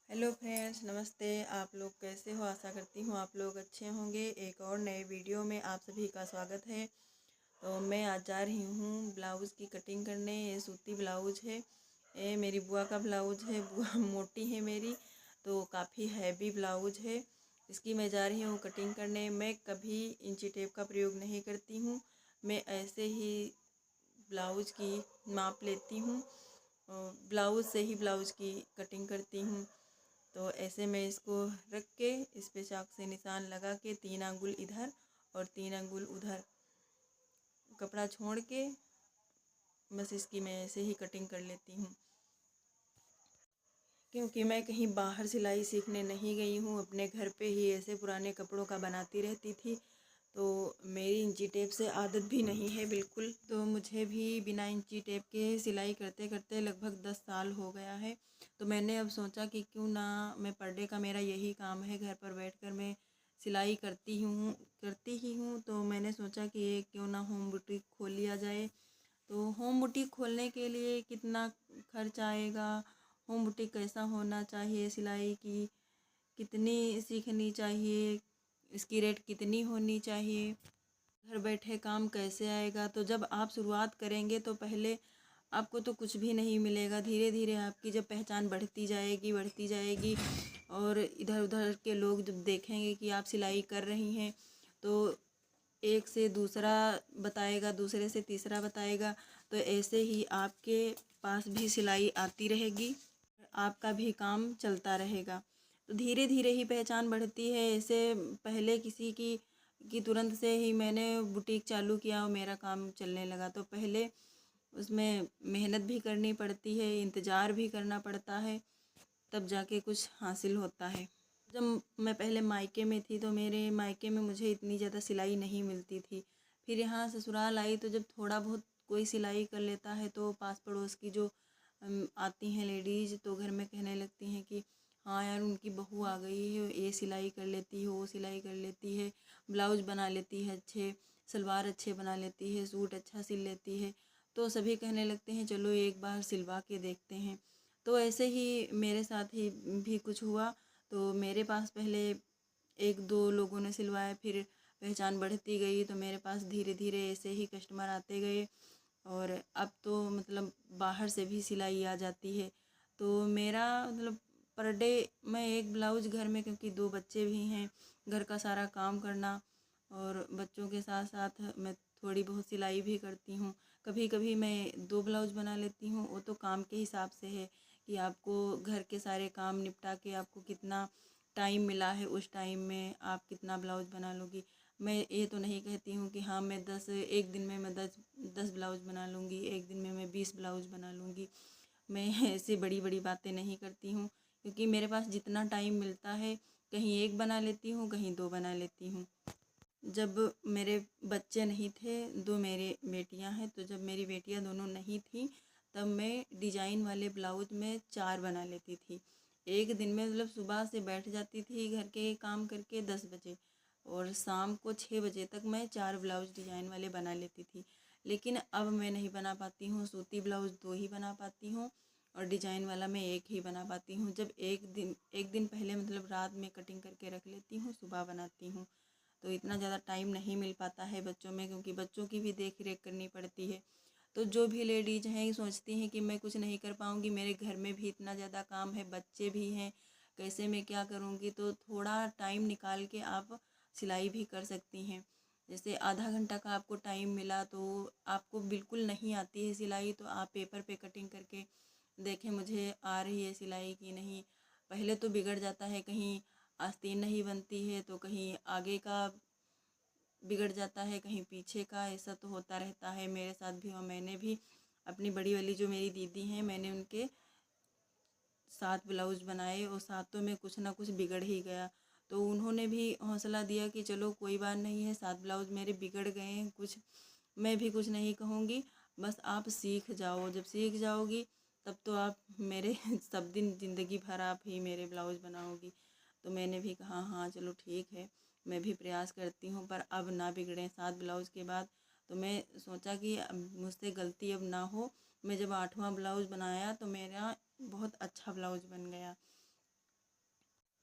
Hello friends, नमस्ते। आप लोग कैसे हो? आशा करती हूँ आप लोग अच्छे होंगे। एक और नए वीडियो में आप सभी का स्वागत है। तो मैं आज जा रही हूँ ब्लाउज़ की कटिंग करने। ये सूती ब्लाउज है। ये मेरी बुआ का ब्लाउज है। बुआ मोटी है मेरी, तो काफ़ी हैवी ब्लाउज है। इसकी मैं जा रही हूँ कटिंग करने। मैं कभी इंची टेप का प्रयोग नहीं करती हूँ। मैं ऐसे ही ब्लाउज की माप लेती हूँ और ब्लाउज से ही ब्लाउज की कटिंग करती हूँ। तो ऐसे मैं इसको रख के इस पे चाक से निशान लगा के 3 अंगुल इधर और 3 अंगुल उधर कपड़ा छोड़ के बस इसकी मैं ऐसे ही कटिंग कर लेती हूँ। क्योंकि मैं कहीं बाहर सिलाई सीखने नहीं गई हूँ, अपने घर पे ही ऐसे पुराने कपड़ों का बनाती रहती थी। तो मेरी इंची टेप से आदत भी नहीं है बिल्कुल। तो मुझे भी बिना इंची टेप के सिलाई करते करते लगभग 10 साल हो गया है। तो मैंने अब सोचा कि क्यों ना, मैं पर डे का मेरा यही काम है, घर पर बैठकर मैं सिलाई करती ही हूँ। तो मैंने सोचा कि ये क्यों ना होम बुटीक खोल लिया जाए। तो होम बुटीक खोलने के लिए कितना खर्च आएगा, होम बुटीक कैसा होना चाहिए, सिलाई की कितनी सीखनी चाहिए, इसकी रेट कितनी होनी चाहिए, घर बैठे काम कैसे आएगा। तो जब आप शुरुआत करेंगे तो पहले आपको तो कुछ भी नहीं मिलेगा। धीरे धीरे आपकी जब पहचान बढ़ती जाएगी और इधर उधर के लोग जब देखेंगे कि आप सिलाई कर रही हैं, तो एक से दूसरा बताएगा, दूसरे से तीसरा बताएगा। तो ऐसे ही आपके पास भी सिलाई आती रहेगी, आपका भी काम चलता रहेगा। तो धीरे धीरे ही पहचान बढ़ती है। ऐसे पहले किसी की तुरंत से ही मैंने बुटीक चालू किया और मेरा काम चलने लगा। तो पहले उसमें मेहनत भी करनी पड़ती है, इंतज़ार भी करना पड़ता है, तब जाके कुछ हासिल होता है। जब मैं पहले मायके में थी तो मेरे मायके में मुझे इतनी ज़्यादा सिलाई नहीं मिलती थी। फिर यहाँ ससुराल आई तो जब थोड़ा बहुत कोई सिलाई कर लेता है तो पास पड़ोस की जो आती हैं लेडीज़, तो घर में कहने लगती हैं कि हाँ यार, उनकी बहू आ गई है, ये सिलाई कर लेती है, वो सिलाई कर लेती है, ब्लाउज बना लेती है अच्छे, सलवार अच्छे बना लेती है, सूट अच्छा सिल लेती है। तो सभी कहने लगते हैं चलो एक बार सिलवा के देखते हैं। तो ऐसे ही मेरे साथ ही भी कुछ हुआ। तो मेरे पास पहले एक दो लोगों ने सिलवाया, फिर पहचान बढ़ती गई तो मेरे पास धीरे धीरे ऐसे ही कस्टमर आते गए। और अब तो मतलब बाहर से भी सिलाई आ जाती है। तो मेरा मतलब पर डे मैं एक ब्लाउज घर में, क्योंकि 2 बच्चे भी हैं, घर का सारा काम करना और बच्चों के साथ साथ मैं थोड़ी बहुत सिलाई भी करती हूँ। कभी कभी मैं 2 ब्लाउज बना लेती हूँ। वो तो काम के हिसाब से है कि आपको घर के सारे काम निपटा के आपको कितना टाइम मिला है, उस टाइम में आप कितना ब्लाउज बना लोगी। मैं ये तो नहीं कहती हूँ कि हाँ मैं एक दिन में मैं 10 ब्लाउज बना लूँगी, एक दिन में मैं 20 ब्लाउज बना लूँगी। मैं ऐसी बड़ी बड़ी बातें नहीं करती हूँ, क्योंकि मेरे पास जितना टाइम मिलता है, कहीं एक बना लेती हूँ, कहीं 2 बना लेती हूँ। जब मेरे बच्चे नहीं थे, 2 मेरी बेटियां हैं, तो जब मेरी बेटियां दोनों नहीं थीं तब मैं डिजाइन वाले ब्लाउज में 4 बना लेती थी एक दिन में। मतलब सुबह से बैठ जाती थी घर के काम करके 10 बजे, और शाम को 6 बजे तक मैं 4 ब्लाउज डिजाइन वाले बना लेती थी। लेकिन अब मैं नहीं बना पाती हूँ। सूती ब्लाउज 2 ही बना पाती हूँ और डिजाइन वाला मैं 1 ही बना पाती हूँ। जब एक दिन पहले मतलब रात में कटिंग करके रख लेती हूँ, सुबह बनाती हूँ। तो इतना ज़्यादा टाइम नहीं मिल पाता है बच्चों में, क्योंकि बच्चों की भी देख रेख करनी पड़ती है। तो जो भी लेडीज हैं सोचती हैं कि मैं कुछ नहीं कर पाऊँगी, मेरे घर में भी इतना ज़्यादा काम है, बच्चे भी हैं, कैसे मैं क्या करूँगी। तो थोड़ा टाइम निकाल के आप सिलाई भी कर सकती हैं। जैसे आधा घंटा का आपको टाइम मिला, तो आपको बिल्कुल नहीं आती है सिलाई, तो आप पेपर पे कटिंग करके देखें मुझे आ रही है सिलाई कि नहीं। पहले तो बिगड़ जाता है, कहीं आस्तीन नहीं बनती है तो कहीं आगे का बिगड़ जाता है, कहीं पीछे का। ऐसा तो होता रहता है, मेरे साथ भी। और मैंने भी अपनी बड़ी वाली जो मेरी दीदी हैं, मैंने उनके 7 ब्लाउज बनाए और सातों में कुछ ना कुछ बिगड़ ही गया। तो उन्होंने भी हौसला दिया कि चलो कोई बात नहीं है, 7 ब्लाउज मेरे बिगड़ गए हैं, कुछ मैं भी कुछ नहीं कहूँगी, बस आप सीख जाओ। जब सीख जाओगी तब तो आप मेरे सब दिन ज़िंदगी भर आप ही मेरे ब्लाउज बनाओगी। तो मैंने भी कहा हाँ चलो ठीक है, मैं भी प्रयास करती हूँ, पर अब ना बिगड़े 7 ब्लाउज के बाद। तो मैं सोचा कि अब मुझसे गलती अब ना हो। मैं जब 8वां ब्लाउज बनाया तो मेरा बहुत अच्छा ब्लाउज बन गया।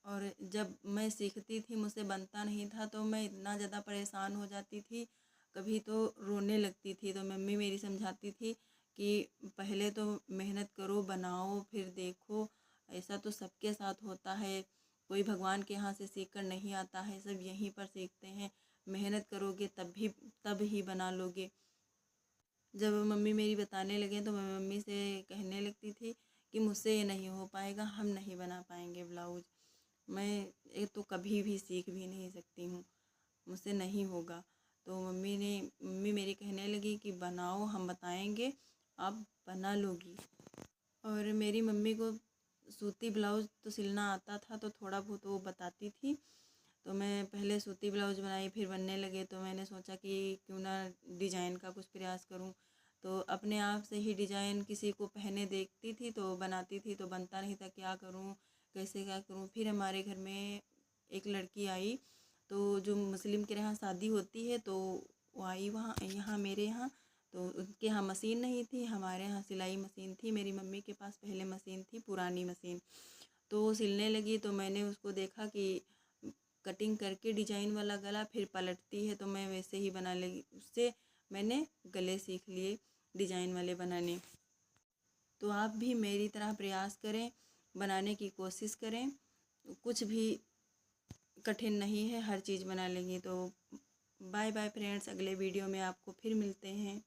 और जब मैं सीखती थी मुझसे बनता नहीं था तो मैं इतना ज़्यादा परेशान हो जाती थी, कभी तो रोने लगती थी। तो मम्मी मेरी समझाती थी कि पहले तो मेहनत करो, बनाओ, फिर देखो। ऐसा तो सबके साथ होता है, कोई भगवान के यहाँ से सीख कर नहीं आता है, सब यहीं पर सीखते हैं। मेहनत करोगे तब ही बना लोगे। जब मम्मी मेरी बताने लगे तो मैं मम्मी से कहने लगती थी कि मुझसे ये नहीं हो पाएगा, हम नहीं बना पाएंगे ब्लाउज। मैं ये तो कभी भी सीख भी नहीं सकती हूँ, मुझसे नहीं होगा। तो मम्मी मेरी कहने लगी कि बनाओ, हम बताएंगे, आप बना लोगी। और मेरी मम्मी को सूती ब्लाउज तो सिलना आता था, तो थोड़ा बहुत वो बताती थी। तो मैं पहले सूती ब्लाउज बनाई, फिर बनने लगे तो मैंने सोचा कि क्यों ना डिजाइन का कुछ प्रयास करूं। तो अपने आप से ही डिजाइन किसी को पहने देखती थी तो बनाती थी, तो बनता नहीं था, क्या करूं, कैसे क्या करूं। फिर हमारे घर में एक लड़की आई, तो जो मुस्लिम के यहाँ शादी होती है तो वो आई वहाँ यहाँ मेरे यहाँ। तो उनके यहाँ मशीन नहीं थी, हमारे यहाँ सिलाई मशीन थी। मेरी मम्मी के पास पहले मशीन थी, पुरानी मशीन। तो वो सिलने लगी तो मैंने उसको देखा कि कटिंग करके डिजाइन वाला गला फिर पलटती है, तो मैं वैसे ही बना लगी। उससे मैंने गले सीख लिए डिजाइन वाले बनाने। तो आप भी मेरी तरह प्रयास करें, बनाने की कोशिश करें, कुछ भी कठिन नहीं है, हर चीज़ बना लेंगे। तो बाय बाय फ्रेंड्स, अगले वीडियो में आपको फिर मिलते हैं।